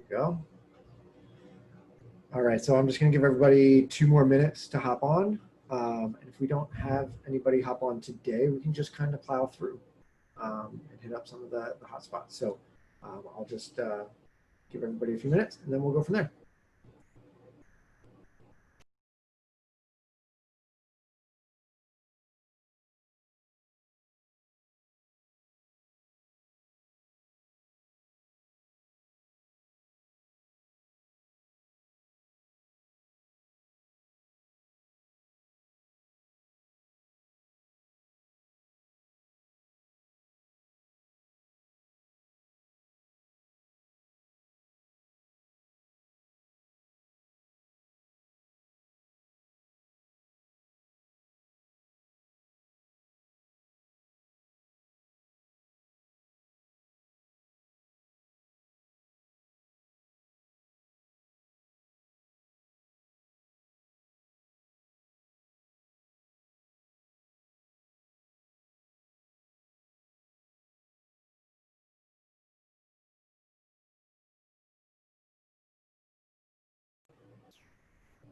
Go. All right, so I'm just going to give everybody 2 more minutes to hop on. And if we don't have anybody hop on today, we can just kind of plow through and hit up some of the hot spots. So I'll just give everybody a few minutes, and then we'll go from there.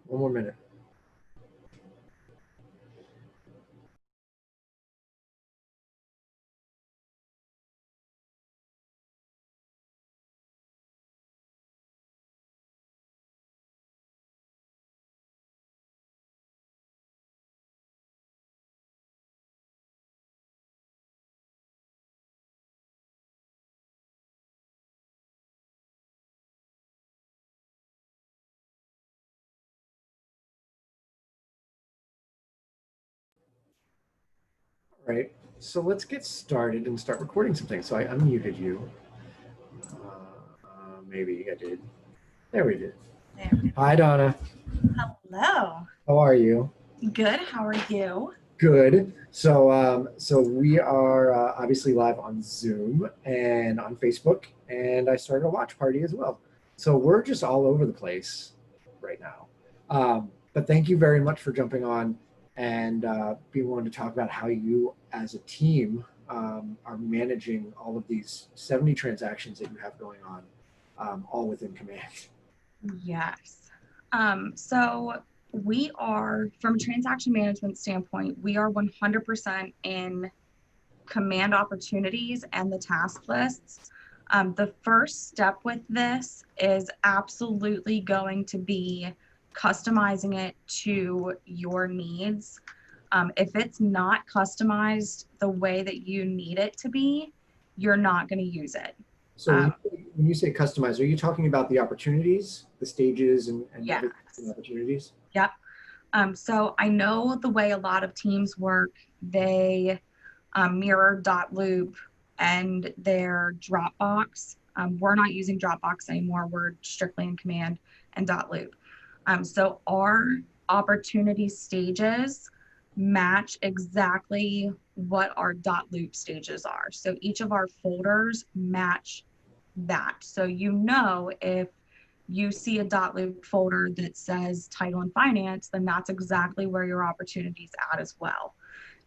One more minute. All right, so let's get started and start recording something. So I unmuted you. Maybe I did. There we did. There. Hi, Dawna. Hello. How are you? Good. How are you? Good. So we are obviously live on Zoom and on Facebook, and I started a watch party as well. So we're just all over the place right now. But thank you very much for jumping on and being willing to talk about how you, as a team, are managing all of these 70 transactions that you have going on, all within Command. Yes. So we are, from a transaction management standpoint, we are 100% in Command opportunities and the task lists. The first step with this is absolutely going to be customizing it to your needs. If it's not customized the way that you need it to be, you're not going to use it. So when you say customize, are you talking about the opportunities, the stages, and Yes. the opportunities? Yep. So I know the way a lot of teams work, they mirror .loop and their Dropbox. We're not using Dropbox anymore. We're strictly in Command and .loop. So our opportunity stages match exactly what our .loop stages are. So each of our folders match that. So you know if you see a .loop folder that says title and finance, then that's exactly where your opportunity's at as well.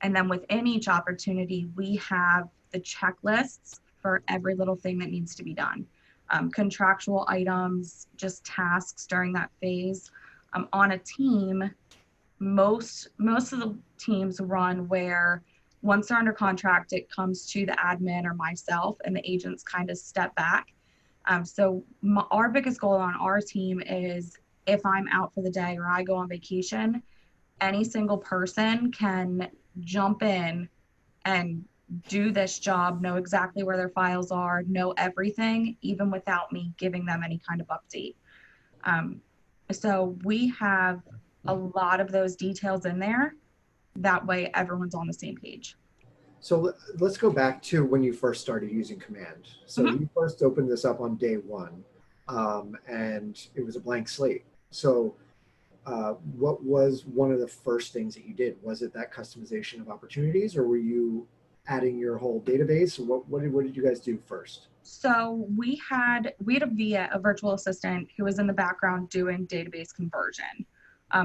And then within each opportunity, we have the checklists for every little thing that needs to be done. Contractual items, just tasks during that phase. On a team, most of the teams run where once they're under contract, it comes to the admin or myself, and the agents kind of step back. So our biggest goal on our team is if I'm out for the day or I go on vacation, any single person can jump in and do this job, know exactly where their files are, know everything, even without me giving them any kind of update. So we have a lot of those details in there. That way everyone's on the same page. So let's go back to when you first started using Command. So you first opened this up on day one, and it was a blank slate. So what was one of the first things that you did? Was it that customization of opportunities, or were you adding your whole database? What did you guys do first? So we had a virtual assistant who was in the background doing database conversion.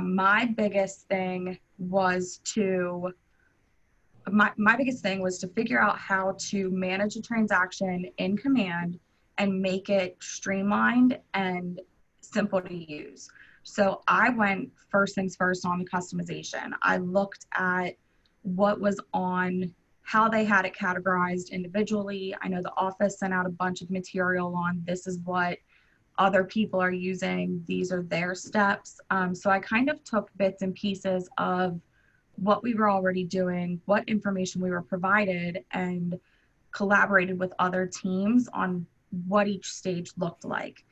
My biggest thing was to figure out how to manage a transaction in Command and make it streamlined and simple to use. So I went first things first on the customization. I looked at what was on, how they had it categorized individually. I know the office sent out a bunch of material on this is what other people are using, these are their steps. So I kind of took bits and pieces of what we were already doing, what information we were provided, and collaborated with other teams on what each stage looked like.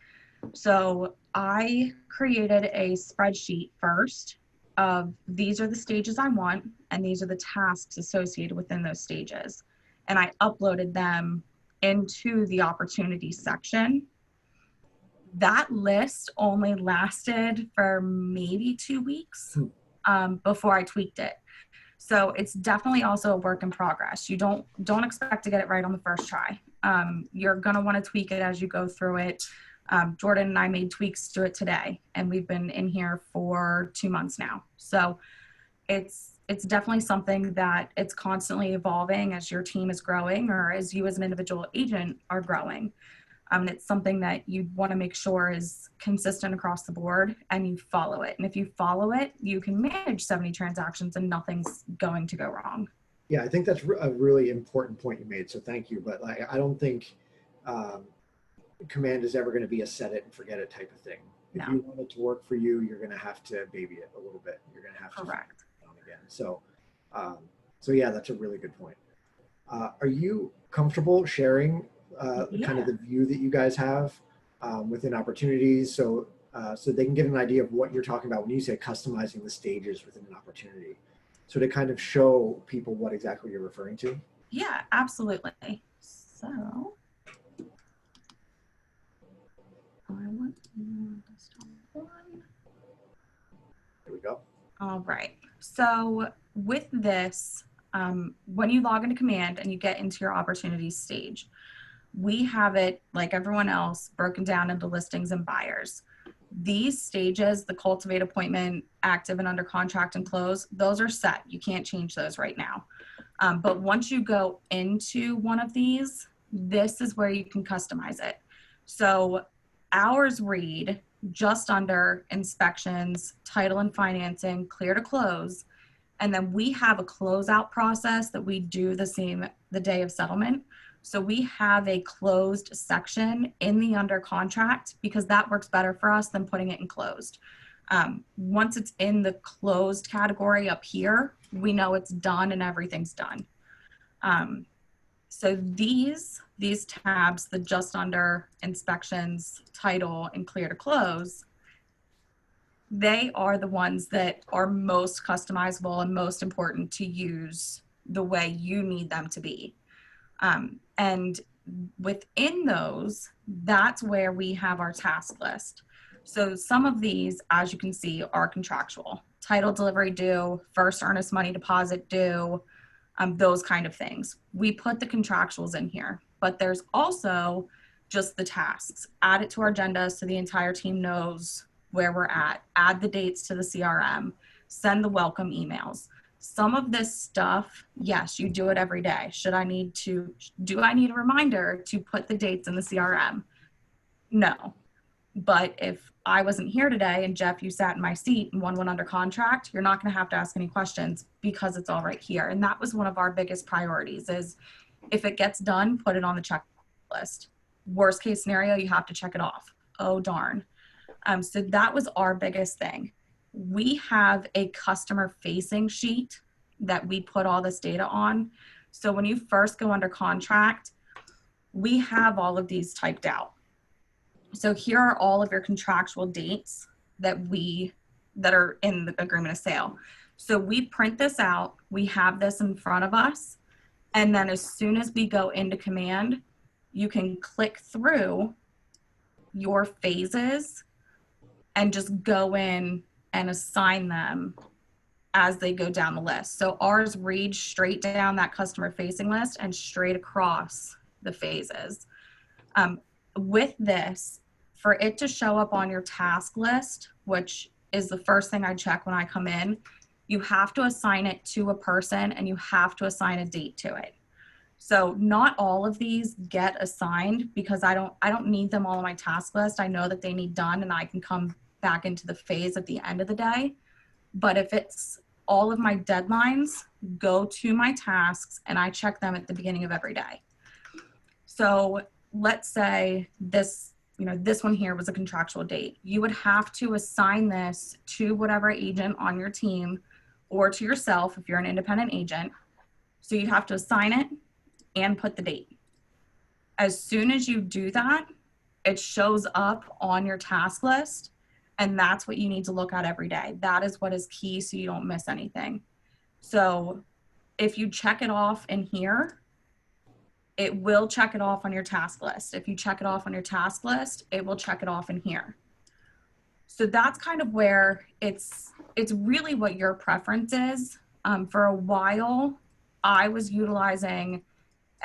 So I created a spreadsheet first of these are the stages I want, and these are the tasks associated within those stages. And I uploaded them into the opportunities section. That list only lasted for maybe 2 weeks before I tweaked it. So it's definitely also a work in progress. You don't expect to get it right on the first try. You're gonna want to tweak it as you go through it. Jordan and I made tweaks to it today, and we've been in here for 2 months now. So it's definitely something that it's constantly evolving as your team is growing or as you as an individual agent are growing. It's something that you want to make sure is consistent across the board and you follow it. And if you follow it, you can manage 70 transactions and nothing's going to go wrong. Yeah, I think that's a really important point you made. So thank you. But like, I don't think command is ever going to be a set it and forget it type of thing. If you want it to work for you, you're going to have to baby it a little bit. You're going to have to correct on again. So yeah, that's a really good point. Are you comfortable sharing kind of the view that you guys have within opportunities, so they can get an idea of what you're talking about when you say customizing the stages within an opportunity, so to kind of show people what exactly you're referring to? Yeah, absolutely. So I want desktop one. Here we go. All right. So with this, when you log into command and you get into your opportunities stage, we have it, like everyone else, broken down into listings and buyers. These stages, the cultivate, appointment, active, and under contract and close, those are set. You can't change those right now. But once you go into one of these, this is where you can customize it. So ours read just under inspections, title and financing, clear to close. And then we have a closeout process that we do the same the day of settlement. So we have a closed section in the under contract because that works better for us than putting it in closed. Once it's in the closed category up here, we know it's done and everything's done. So these tabs, the just under, inspections, title, and clear to close, they are the ones that are most customizable and most important to use the way you need them to be. And within those, that's where we have our task list. So some of these, as you can see, are contractual. Title delivery due, first earnest money deposit due, those kind of things. We put the contractuals in here, but there's also just the tasks. Add it to our agenda so the entire team knows where we're at. Add the dates to the CRM. Send the welcome emails. Some of this stuff, yes, you do it every day. Do I need a reminder to put the dates in the CRM? No. But if I wasn't here today and Jeff, you sat in my seat and one went under contract, you're not going to have to ask any questions because it's all right here. And that was one of our biggest priorities is if it gets done, put it on the checklist. Worst case scenario, you have to check it off. Oh, darn. So that was our biggest thing. We have a customer facing sheet that we put all this data on. So when you first go under contract, we have all of these typed out. So here are all of your contractual dates that are in the agreement of sale. So we print this out, we have this in front of us, and then as soon as we go into command, you can click through your phases and just go in and assign them as they go down the list. So ours reads straight down that customer facing list and straight across the phases. With this, for it to show up on your task list, which is the first thing I check when I come in, you have to assign it to a person and you have to assign a date to it. So not all of these get assigned because I don't need them all on my task list. I know that they need done and I can come back into the phase at the end of the day. But if it's all of my deadlines, go to my tasks and I check them at the beginning of every day. So let's say this, this one here was a contractual date. You would have to assign this to whatever agent on your team or to yourself if you're an independent agent. So you'd have to assign it and put the date. As soon as you do that, it shows up on your task list, and that's what you need to look at every day. That is what is key so you don't miss anything. So if you check it off in here, it will check it off on your task list. If you check it off on your task list, it will check it off in here. So that's kind of where it's really what your preference is. For a while, I was utilizing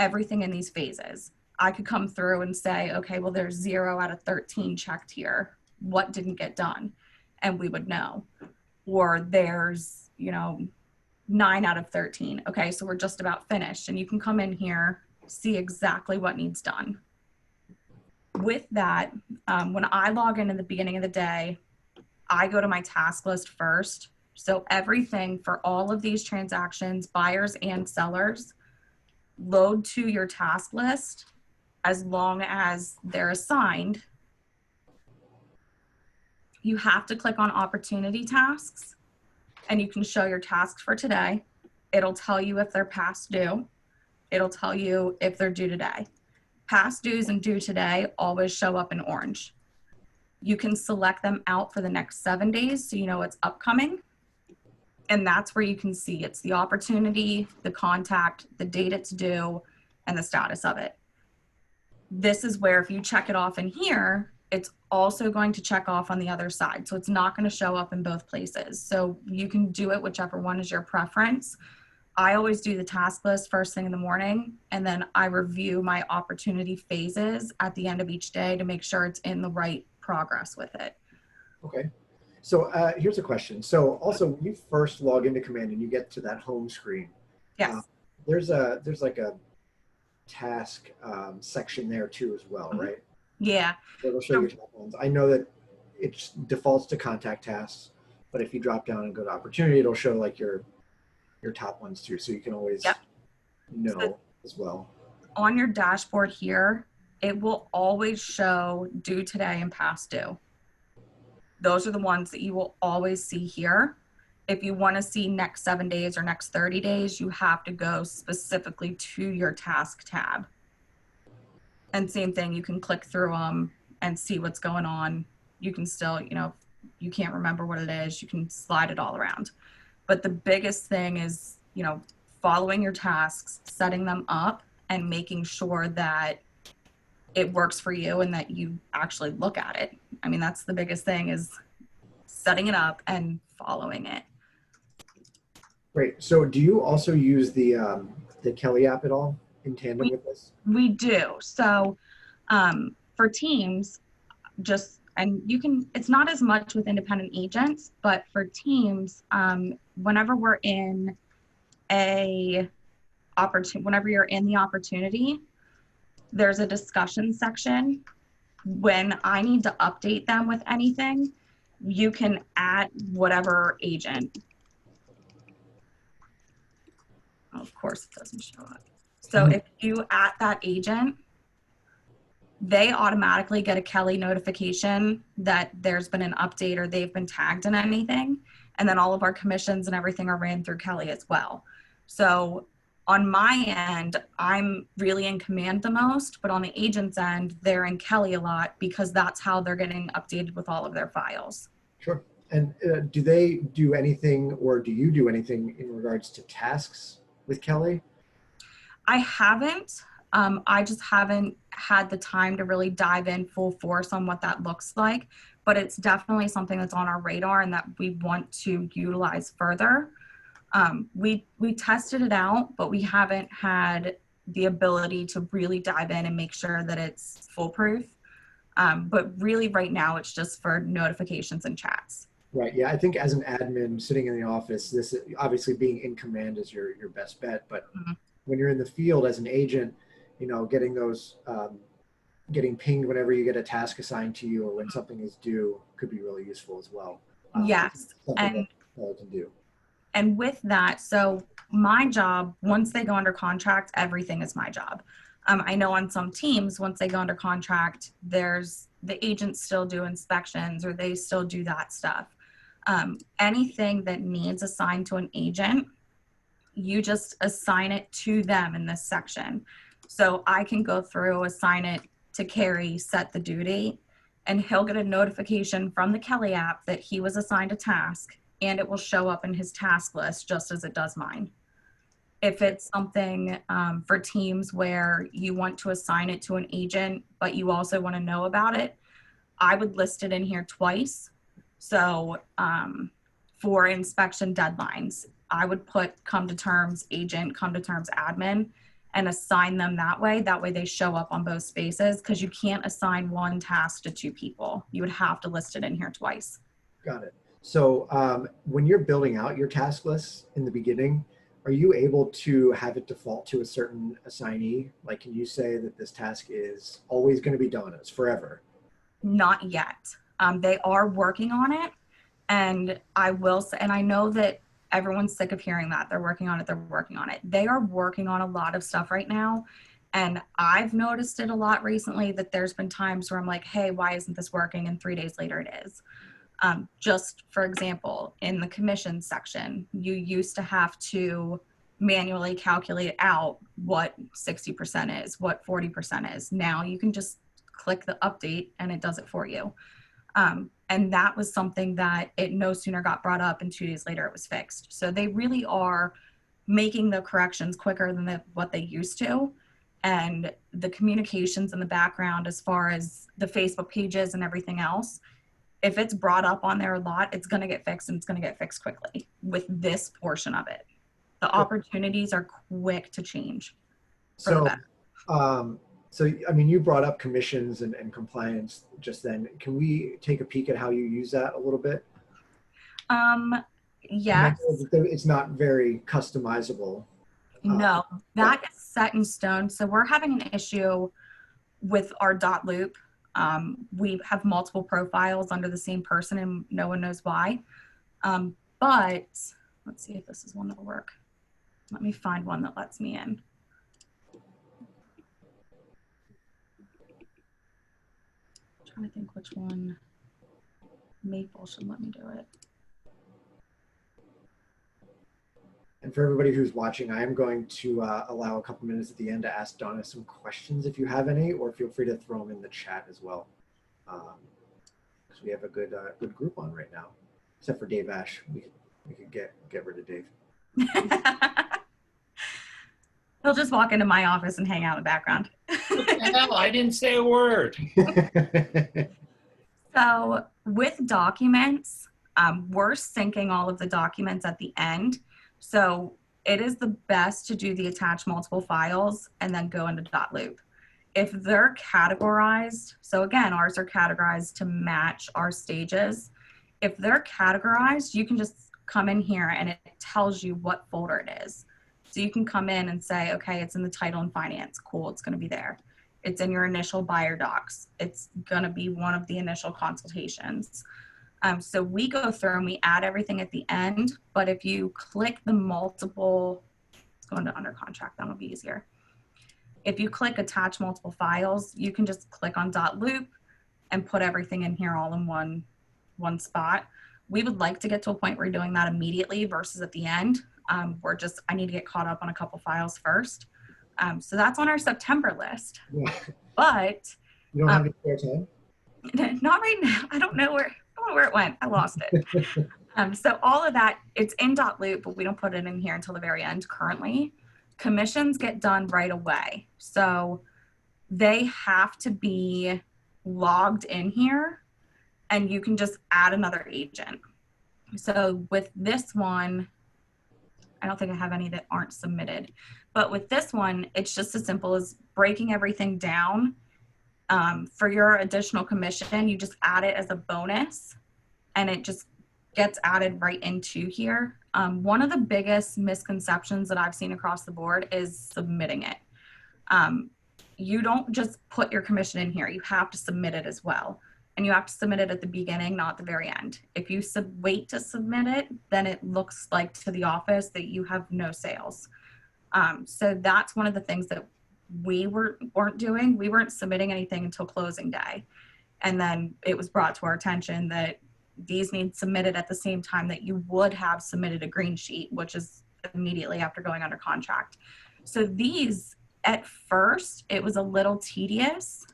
everything in these phases. I could come through and say, okay, well, there's 0 out of 13 checked here. What didn't get done? And we would know. Or there's, 9 out of 13. Okay, so we're just about finished. And you can come in here, see exactly what needs done. With that, when I log in at the beginning of the day, I go to my task list first. So everything for all of these transactions, buyers and sellers, load to your task list as long as they're assigned. You have to click on opportunity tasks and you can show your tasks for today. It'll tell you if they're past due. It'll tell you if they're due today. Past dues and due today always show up in orange. You can select them out for the next 7 days so you know it's upcoming. And that's where you can see it's the opportunity, the contact, the date it's due, and the status of it. This is where if you check it off in here, it's also going to check off on the other side. So it's not going to show up in both places. So you can do it whichever one is your preference. I always do the task list first thing in the morning, and then I review my opportunity phases at the end of each day to make sure it's in the right progress with it. Okay. So here's a question. So also when you first log into Command and you get to that home screen, Yes. There's like a task section there too as well, right? Yeah. It'll show your top ones. I know that it defaults to contact tasks, but if you drop down and go to opportunity, it'll show like your top ones too. So you can always know So as well. on your dashboard here, it will always show due today and past due. Those are the ones that you will always see here. If you want to see next 7 days or next 30 days, you have to go specifically to your task tab. And same thing, you can click through them and see what's going on. You can still, you can't remember what it is, you can slide it all around. But the biggest thing is, following your tasks, setting them up, and making sure that it works for you and that you actually look at it. I mean, that's the biggest thing, is setting it up and following it. Great. So do you also use the Kelly app at all in tandem with this? We do. So for teams, and it's not as much with independent agents, but for teams, whenever we're in whenever you're in the opportunity, there's a discussion section. When I need to update them with anything, you can add whatever agent. Oh, of course it doesn't show up. So if you add that agent, they automatically get a Kelly notification that there's been an update or they've been tagged in anything. And then all of our commissions and everything are ran through Kelly as well. So on my end, I'm really in Command the most, but on the agent's end, they're in Kelly a lot because that's how they're getting updated with all of their files. Sure. And do they do anything, or do you do anything in regards to tasks with Kelly? I haven't. I just haven't had the time to really dive in full force on what that looks like, but it's definitely something that's on our radar and that we want to utilize further. We tested it out, but we haven't had the ability to really dive in and make sure that it's foolproof. But really right now it's just for notifications and chats. Right. Yeah. I think as an admin sitting in the office, this obviously being in Command is your best bet, but when you're in the field as an agent, getting those getting pinged whenever you get a task assigned to you or when something is due could be really useful as well. Yes. Something that I can do. And with that, so my job, once they go under contract, everything is my job. I know on some teams, once they go under contract, there's the agents still do inspections or they still do that stuff. Anything that needs assigned to an agent, you just assign it to them in this section. So I can go through, assign it to Carrie, set the due date, and he'll get a notification from the Kelly app that he was assigned a task, and it will show up in his task list just as it does mine. If it's something for teams where you want to assign it to an agent, but you also want to know about it, I would list it in here twice. So for inspection deadlines, I would put come to terms agent, come to terms admin, and assign them that way. That way they show up on both spaces, because you can't assign one task to two people. You would have to list it in here twice. Got it. So when you're building out your task lists in the beginning, are you able to have it default to a certain assignee? Like, can you say that this task is always going to be Dawna's forever? Not yet. They are working on it. And I will say, and I know that everyone's sick of hearing that. They're working on it. They're working on it. They are working on a lot of stuff right now. And I've noticed it a lot recently that there's been times where I'm like, hey, why isn't this working? And 3 days later it is. Just for example, in the commission section, you used to have to manually calculate out what 60% is, what 40% is. Now you can just click the update and it does it for you. And that was something that it no sooner got brought up and 2 days later it was fixed. So they really are making the corrections quicker than what they used to. And the communications in the background, as far as the Facebook pages and everything else, if it's brought up on there a lot, it's going to get fixed, and it's going to get fixed quickly with this portion of it. The opportunities are quick to change. So, I mean, you brought up commissions and compliance just then. Can we take a peek at how you use that a little bit? Yes. It's not very customizable. No, that is set in stone. So we're having an issue with our dot loop. We have multiple profiles under the same person and no one knows why. But let's see if this is one that'll work. Let me find one that lets me in. I'm trying to think which one. Maple should let me do it. And for everybody who's watching, I am going to allow a couple minutes at the end to ask Dawna some questions if you have any, or feel free to throw them in the chat as well. Because we have a good group on right now, except for Dave Ash. We could get rid of Dave. He'll just walk into my office and hang out in the background. What the hell? I didn't say a word. So with documents, we're syncing all of the documents at the end. So it is the best to do the attach multiple files and then go into dot loop. If they're categorized, so again, ours are categorized to match our stages. If they're categorized, you can just come in here and it tells you what folder it is. So you can come in and say, okay, it's in the title and finance. Cool, it's going to be there. It's in your initial buyer docs. It's going to be one of the initial consultations. So we go through and we add everything at the end, but if you click the multiple, let's go into under contract, that'll be easier. If you click attach multiple files, you can just click on dot loop and put everything in here all in one spot. We would like to get to a point where you're doing that immediately versus at the end. I need to get caught up on a couple files first. So that's on our September list. Yeah. But you don't have any spare time? Not right now. I don't know where it went. I lost it. So all of that, it's in dot loop, but we don't put it in here until the very end currently. Commissions get done right away. So they have to be logged in here and you can just add another agent. So with this one, I don't think I have any that aren't submitted, but with this one, it's just as simple as breaking everything down. For your additional commission, you just add it as a bonus and it just gets added right into here. One of the biggest misconceptions that I've seen across the board is submitting it. You don't just put your commission in here. You have to submit it as well. And you have to submit it at the beginning, not the very end. If you wait to submit it, then it looks like to the office that you have no sales. So that's one of the things that we weren't doing. We weren't submitting anything until closing day. And then it was brought to our attention that these need submitted at the same time that you would have submitted a green sheet, which is immediately after going under contract. So these, at first, it was a little tedious.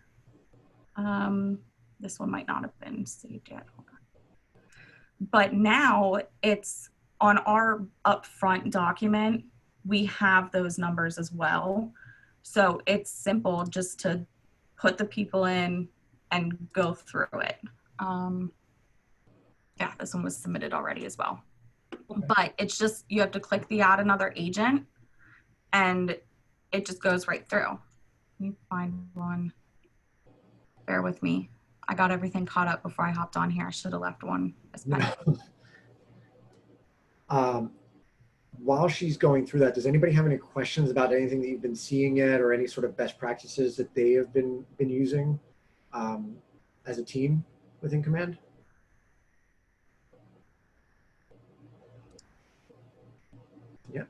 This one might not have been saved yet. Hold on. But now it's on our upfront document. We have those numbers as well. So it's simple just to put the people in and go through it. Yeah, this one was submitted already as well. Okay. But it's just, you have to click the add another agent and it just goes right through. Let me find one. Bear with me. I got everything caught up before I hopped on here. I should have left one. While she's going through that, does anybody have any questions about anything that you've been seeing yet, or any sort of best practices that they have been using as a team within Command? Yeah.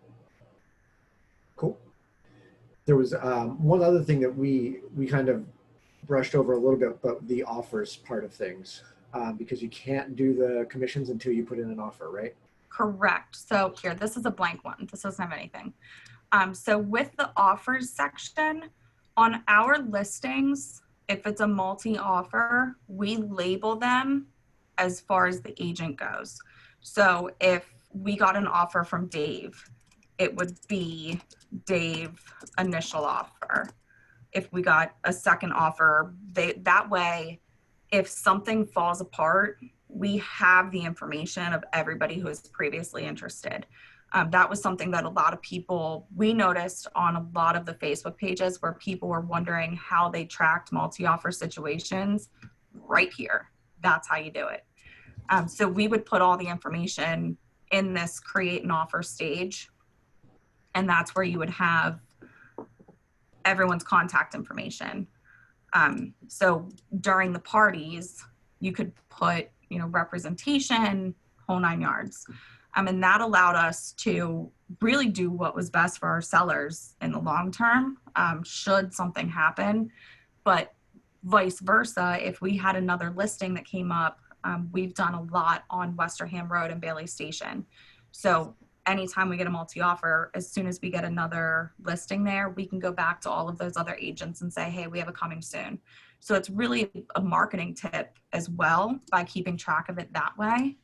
Cool. There was one other thing that we kind of brushed over a little bit, but the offers part of things, because you can't do the commissions until you put in an offer, right? Correct. So here, this is a blank one. This doesn't have anything. So with the offers section, on our listings, if it's a multi-offer, we label them as far as the agent goes. So if we got an offer from Dave, it would be Dave initial offer. If we got a second offer, that way, if something falls apart, we have the information of everybody who was previously interested. That was something that a lot of people, we noticed on a lot of the Facebook pages where people were wondering how they tracked multi-offer situations. Right here, that's how you do it. So we would put all the information in this create an offer stage, and that's where you would have everyone's contact information. So during the parties, you could put, representation, whole 9 yards. And that allowed us to really do what was best for our sellers in the long term, should something happen. But vice versa, if we had another listing that came up, we've done a lot on Westerham Road and Bailey Station. So anytime we get a multi-offer, as soon as we get another listing there, we can go back to all of those other agents and say, hey, we have a coming soon. So it's really a marketing tip as well by keeping track of it that way.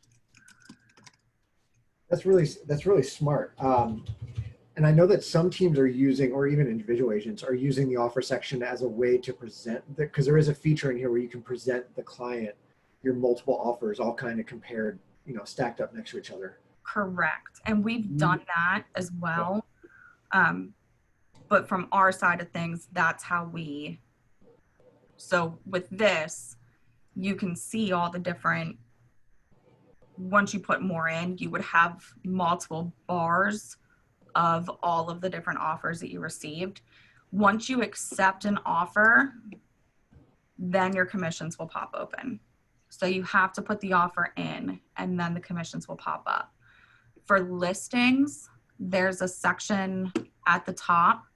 That's really smart. And I know that some teams are using, or even individual agents are using the offer section as a way to present, because there is a feature in here where you can present the client your multiple offers all kind of compared, stacked up next to each other. Correct. And we've done that as well. But from our side of things, that's how so with this, you can see all the different, once you put more in, you would have multiple bars of all of the different offers that you received. Once you accept an offer, then your commissions will pop open. So you have to put the offer in and then the commissions will pop up. For listings, there's a section at the top.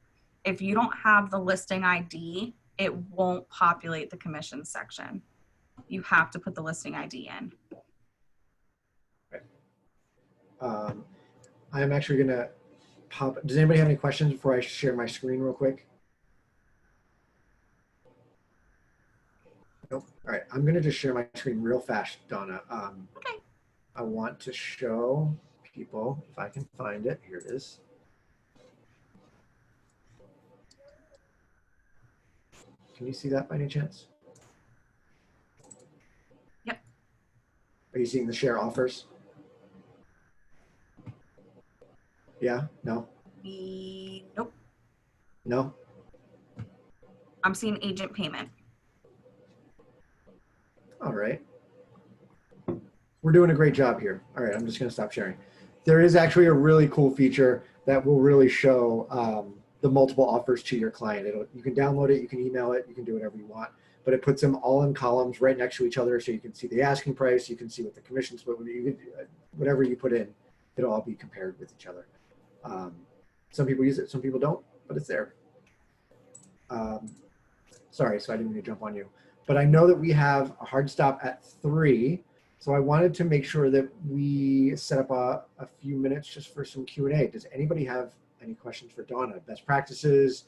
If you don't have the listing ID, it won't populate the commission section. You have to put the listing ID in. I'm actually going to pop. Does anybody have any questions before I share my screen real quick? Nope. All right. I'm going to just share my screen real fast, Dawna. Okay. I want to show people, if I can find it. Here it is. Can you see that by any chance? Yep. Are you seeing the share offers? Yeah? No? Nope. No? I'm seeing agent payment. All right. We're doing a great job here. All right, I'm just going to stop sharing. there is actually a really cool feature that will really show the multiple offers to your client. You can download it, you can email it, you can do whatever you want, but it puts them all in columns right next to each other, so you can see the asking price, you can see what the commission split would be, whatever you put in, it'll all be compared with each other. Some people use it, some people don't, but it's there. Sorry, so I didn't mean to jump on you, but I know that we have a hard stop at 3. So I wanted to make sure that we set up a few minutes just for some Q&A. Does anybody have any questions for Dawna? Best practices,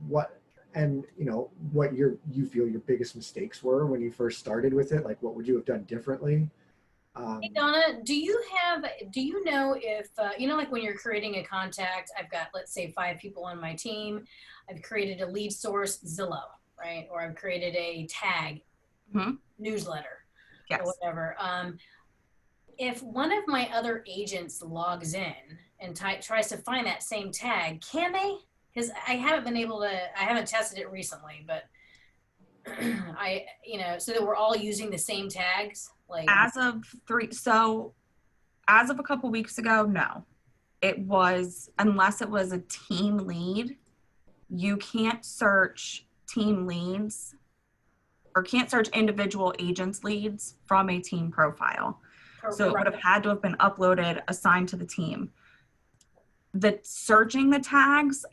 what you feel your biggest mistakes were when you first started with it? Like, what would you have done differently? Hey Dawna, do you know if, like when you're creating a contact, I've got, let's say 5 people on my team, I've created a lead source, Zillow, right? Or I've created a tag, newsletter. Yes. Or whatever. If one of my other agents logs in and tries to find that same tag, can they? Because I haven't tested it recently, but so that we're all using the same tags. Like As of a couple weeks ago, no. It was, unless it was a team lead, you can't search team leads or can't search individual agents' leads from a team profile. So it would have had to have been uploaded, assigned to the team. The searching the tags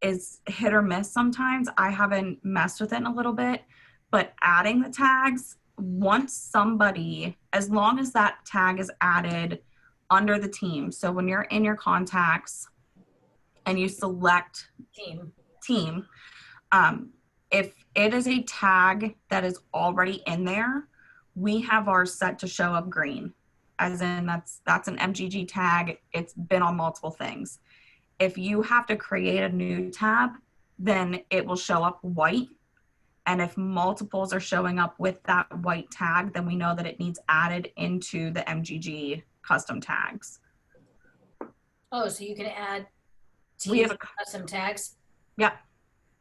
is hit or miss sometimes. I haven't messed with it in a little bit, but adding the tags, as long as that tag is added under the team. So when you're in your contacts and you select team, if it is a tag that is already in there, we have ours set to show up green, as in that's an MGG tag. It's been on multiple things. If you have to create a new tab, then it will show up white. And if multiples are showing up with that white tag, then we know that it needs added into the MGG custom tags. Oh, so you can add custom tags? Yeah.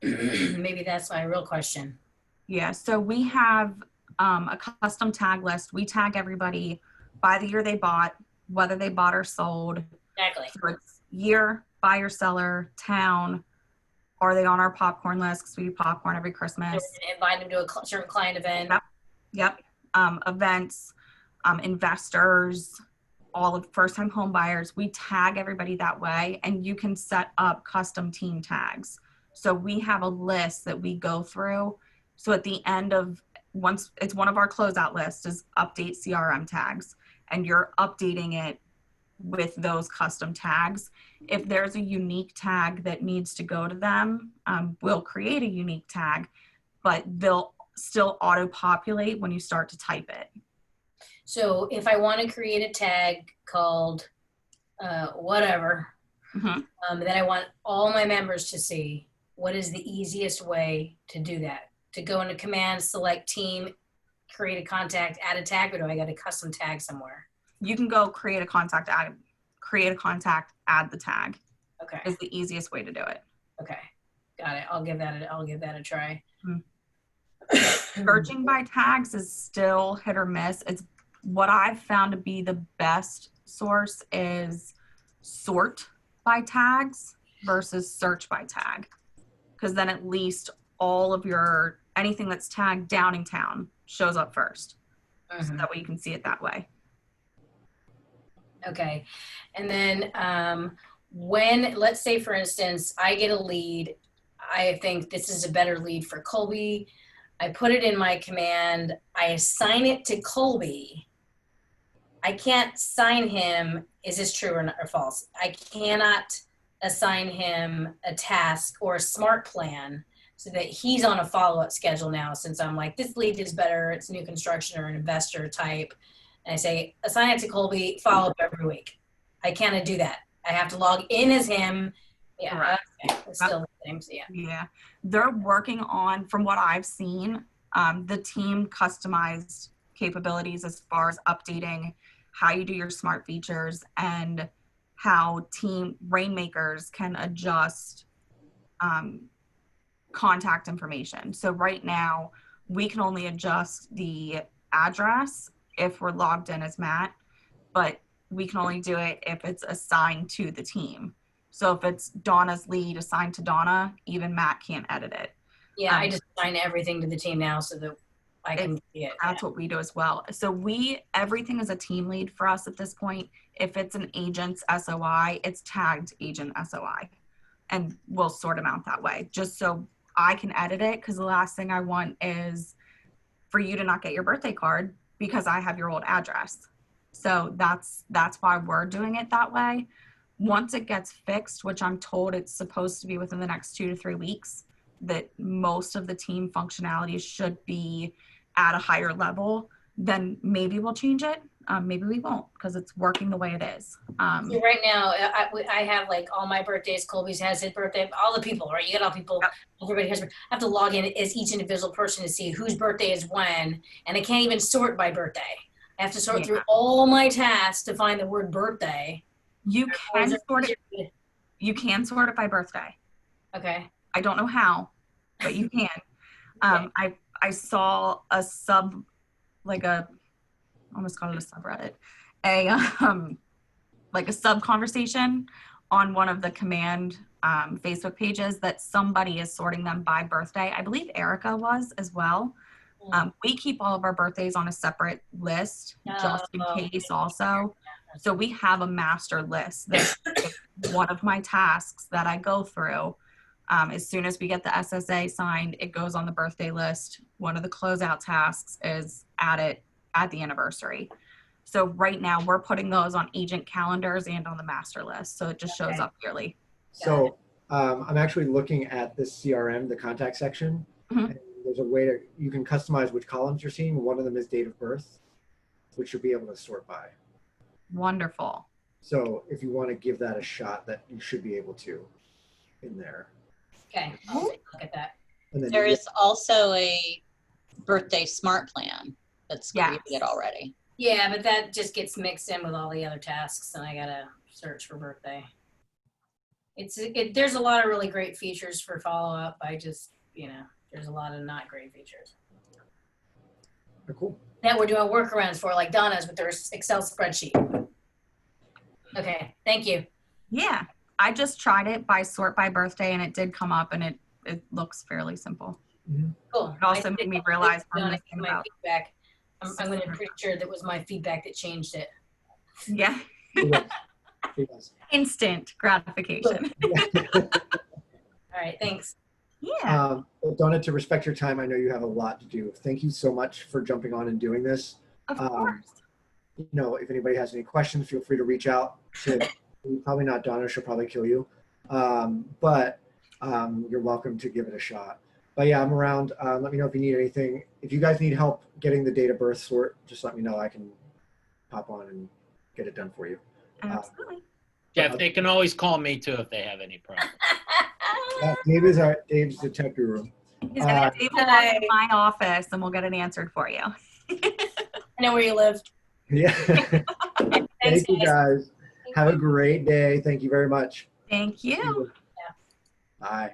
Maybe that's my real question. Yeah, so we have a custom tag list. We tag everybody by the year they bought, whether they bought or sold. Exactly. So it's year, buyer, seller, town. Are they on our popcorn list? Because we do popcorn every Christmas. So we're gonna invite them to a certain client event. Yep. Events, investors, all of first-time home buyers. We tag everybody that way, and you can set up custom team tags. So we have a list that we go through. So at the end of, once it's one of our closeout lists is update CRM tags, and you're updating it with those custom tags. If there's a unique tag that needs to go to them, we'll create a unique tag, but they'll still auto-populate when you start to type it. So if I want to create a tag called whatever, that I want all my members to see, what is the easiest way to do that? To go into command, select team, create a contact, add a tag, or do I got a custom tag somewhere? You can go create a contact, add the tag. Okay. Is the easiest way to do it. Okay. Got it. I'll give that a try. Searching by tags is still hit or miss. It's what I've found to be the best source is sort by tags versus search by tag. Because then at least all of anything that's tagged Downingtown shows up first. So that way you can see it that way. Okay. And then when, let's say for instance, I get a lead, I think this is a better lead for Colby. I put it in my command, I assign it to Colby. I can't assign him, is this true or false? I cannot assign him a task or a smart plan so that he's on a follow-up schedule now, since I'm like, this lead is better, it's new construction or an investor type. And I say, assign it to Colby, follow up every week. I cannot do that. I have to log in as him. Yeah, right. Okay. It's still the same. So Yeah. They're working on, from what I've seen, the team customized capabilities as far as updating how you do your smart features and how team rainmakers can adjust contact information. So right now we can only adjust the address if we're logged in as Matt, but we can only do it if it's assigned to the team. So if it's Dawna's lead assigned to Dawna, even Matt can't edit it. Yeah, I just assign everything to the team now so that I can see it. That's what we do as well. So everything is a team lead for us at this point. If it's an agent's SOI, it's tagged agent SOI, and we'll sort them out that way, just so I can edit it, because the last thing I want is for you to not get your birthday card because I have your old address. So that's why we're doing it that way. Once it gets fixed, which I'm told it's supposed to be within the next 2 to 3 weeks, that most of the team functionalities should be at a higher level, then maybe we'll change it. Maybe we won't, because it's working the way it is. So right now, I have like all my birthdays. Colby's has his birthday. All the people, right? You get all people. Yep. Everybody has. I have to log in as each individual person to see whose birthday is when, and I can't even sort by birthday. I have to sort through all my tasks to find the word birthday. You can sort it. You can sort it by birthday. Okay. I don't know how, but you can. I saw a almost called it a subreddit, like a sub conversation on one of the command Facebook pages that somebody is sorting them by birthday. I believe Erica was as well. We keep all of our birthdays on a separate list just in case also. So we have a master list that one of my tasks that I go through. As soon as we get the SSA signed, it goes on the birthday list. One of the closeout tasks is at the anniversary. So right now we're putting those on agent calendars and on the master list. So it just shows up yearly. So I'm actually looking at this CRM, the contact section. And there's a way you can customize which columns you're seeing. One of them is date of birth, which you'll be able to sort by. Wonderful. So if you want to give that a shot, that you should be able to in there. Okay, I'll take a look at that. And then There is also a birthday smart plan that's created already. Yeah, but that just gets mixed in with all the other tasks, and I gotta search for birthday. There's a lot of really great features for follow up. I just, there's a lot of not great features cool. that we're doing workarounds for, like Donna's with their Excel spreadsheet. Okay, thank you. Yeah, I just tried it by sort by birthday, and it did come up, and it looks fairly simple. Cool. It also made me realize we're missing my about feedback. I'm going to pretty sure that was my feedback that changed it. Yeah. It was. Instant gratification. All right, thanks. Yeah. Dawna, to respect your time, I know you have a lot to do. Thank you so much for jumping on and doing this. Of course. If anybody has any questions, feel free to reach out to probably not Dawna, she'll probably kill you. But you're welcome to give it a shot. But yeah, I'm around. Let me know if you need anything. If you guys need help getting the date of birth sort, just let me know. I can pop on and get it done for you. Absolutely. Jeff, they can always call me too if they have any problems. Dave's the tech guru. Dave will walk in my office and we'll get it answered for you. I know where you live. Yeah. Thanks, Thank you guys. Have a great day. Thank you very much. Thank you. Bye.